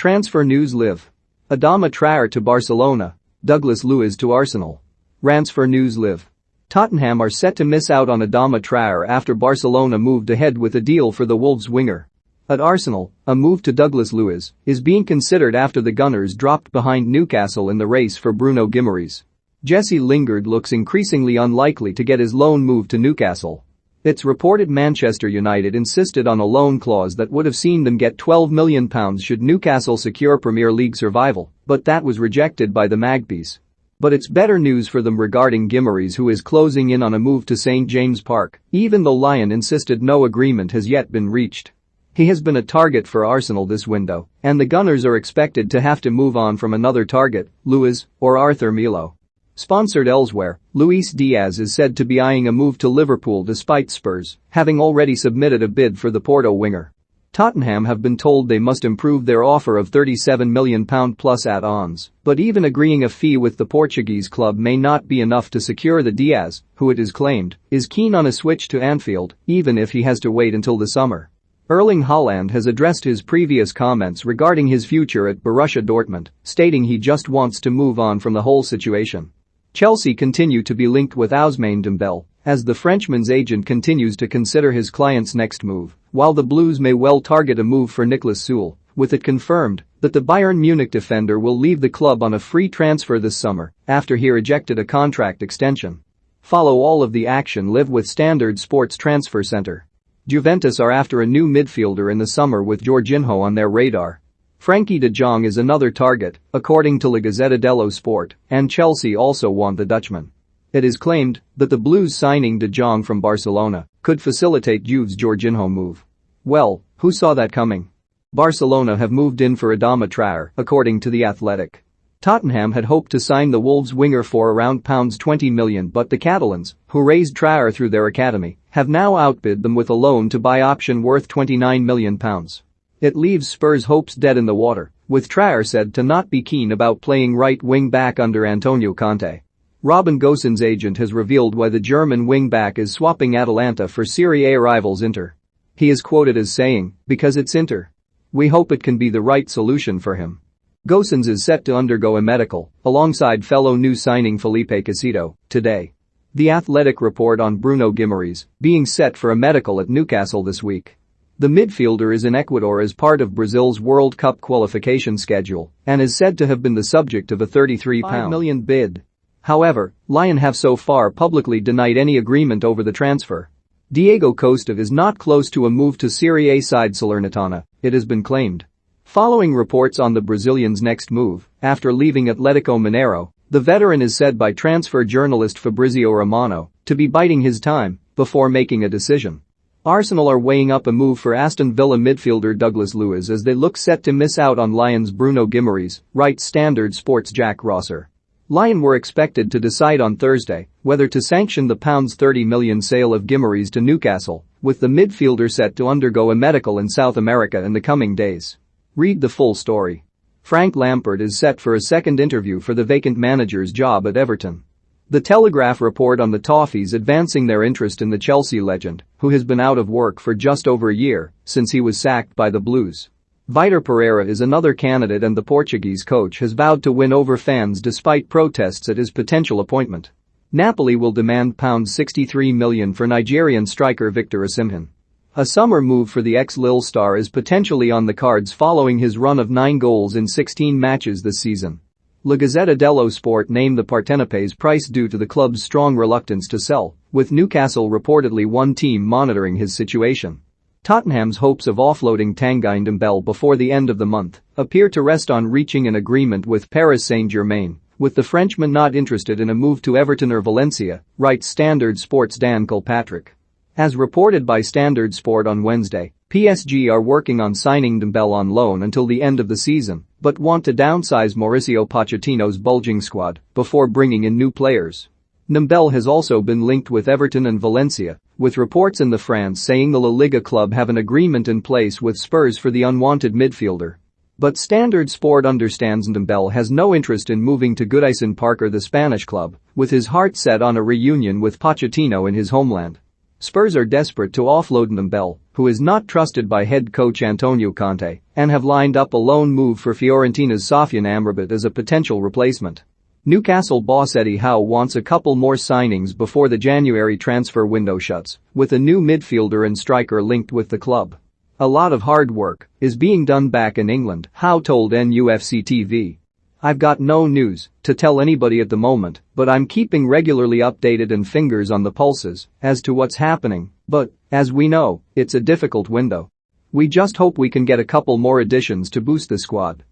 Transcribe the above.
Transfer news live. Adama Traore to Barcelona, Douglas Luiz to Arsenal. Transfer news live. Tottenham are set to miss out on Adama Traore after Barcelona moved ahead with a deal for the Wolves winger. At Arsenal, a move to Douglas Luiz is being considered after the Gunners dropped behind Newcastle in the race for Bruno Guimaraes. Jesse Lingard looks increasingly unlikely to get his loan move to Newcastle. It's reported Manchester United insisted on a loan clause that would have seen them get £12 million should Newcastle secure Premier League survival, but that was rejected by the Magpies. But it's better news for them regarding Guimaraes, who is closing in on a move to St James Park, even though Lyon insisted no agreement has yet been reached. He has been a target for Arsenal this window, and the Gunners are expected to have to move on from another target, Luiz or Arthur Melo. Sponsored elsewhere, Luis Diaz is said to be eyeing a move to Liverpool despite Spurs having already submitted a bid for the Porto winger. Tottenham have been told they must improve their offer of £37 million plus add-ons, but even agreeing a fee with the Portuguese club may not be enough to secure the Diaz, who it is claimed is keen on a switch to Anfield, even if he has to wait until the summer. Erling Haaland has addressed his previous comments regarding his future at Borussia Dortmund, stating he just wants to move on from the whole situation. Chelsea continue to be linked with Ousmane Dembele as the Frenchman's agent continues to consider his client's next move, while the Blues may well target a move for Niklas Süle, with it confirmed that the Bayern Munich defender will leave the club on a free transfer this summer after he rejected a contract extension. Follow all of the action live with Standard Sports Transfer Center. Juventus are after a new midfielder in the summer with Jorginho on their radar. Frenkie de Jong is another target, according to La Gazzetta dello Sport, and Chelsea also want the Dutchman. It is claimed that the Blues signing de Jong from Barcelona could facilitate Juve's Jorginho move. Well, who saw that coming? Barcelona have moved in for Adama Traore, according to The Athletic. Tottenham had hoped to sign the Wolves winger for around £20 million, but the Catalans, who raised Traore through their academy, have now outbid them with a loan-to-buy option worth £29 million. It leaves Spurs' hopes dead in the water, with Traore said to not be keen about playing right wing-back under Antonio Conte. Robin Gosens' agent has revealed why the German wing-back is swapping Atalanta for Serie A rivals Inter. He is quoted as saying, "Because it's Inter. We hope it can be the right solution for him." Gosens is set to undergo a medical, alongside fellow new signing Felipe Caicedo, today. The Athletic report on Bruno Guimaraes being set for a medical at Newcastle this week. The midfielder is in Ecuador as part of Brazil's World Cup qualification schedule and is said to have been the subject of a £33 million bid. However, Lyon have so far publicly denied any agreement over the transfer. Diego Costa is not close to a move to Serie A side Salernitana, it has been claimed. Following reports on the Brazilian's next move, after leaving Atletico Mineiro, the veteran is said by transfer journalist Fabrizio Romano to be biding his time before making a decision. Arsenal are weighing up a move for Aston Villa midfielder Douglas Luiz as they look set to miss out on Lyon's Bruno Guimaraes, writes Standard Sports' Jack Rosser. Lyon were expected to decide on Thursday whether to sanction the £30 million sale of Guimaraes to Newcastle, with the midfielder set to undergo a medical in South America in the coming days. Read the full story. Frank Lampard is set for a second interview for the vacant manager's job at Everton. The Telegraph report on the Toffees advancing their interest in the Chelsea legend, who has been out of work for just over a year since he was sacked by the Blues. Vitor Pereira is another candidate, and the Portuguese coach has vowed to win over fans despite protests at his potential appointment. Napoli will demand £63 million for Nigerian striker Victor Osimhen. A summer move for the ex-Lille star is potentially on the cards following his run of 9 goals in 16 matches this season. La Gazzetta dello Sport named the Partenape's price due to the club's strong reluctance to sell, with Newcastle reportedly one team monitoring his situation. Tottenham's hopes of offloading Tanguy Ndombele before the end of the month appear to rest on reaching an agreement with Paris Saint-Germain, with the Frenchman not interested in a move to Everton or Valencia, writes Standard Sports' Dan Kilpatrick. As reported by Standard Sport on Wednesday, PSG are working on signing Ndombele on loan until the end of the season, but want to downsize Mauricio Pochettino's bulging squad before bringing in new players. Ndombele has also been linked with Everton and Valencia, with reports in France saying the La Liga club have an agreement in place with Spurs for the unwanted midfielder. But Standard Sport understands Ndombele has no interest in moving to Goodison Park or the Spanish club, with his heart set on a reunion with Pochettino in his homeland. Spurs are desperate to offload Ndombele, who is not trusted by head coach Antonio Conte, and have lined up a loan move for Fiorentina's Sofyan Amrabat as a potential replacement. Newcastle boss Eddie Howe wants a couple more signings before the January transfer window shuts, with a new midfielder and striker linked with the club. "A lot of hard work is being done back in England," Howe told NUFC TV. "I've got no news to tell anybody at the moment, but I'm keeping regularly updated and fingers on the pulses as to what's happening, but, as we know, it's a difficult window. We just hope we can get a couple more additions to boost the squad."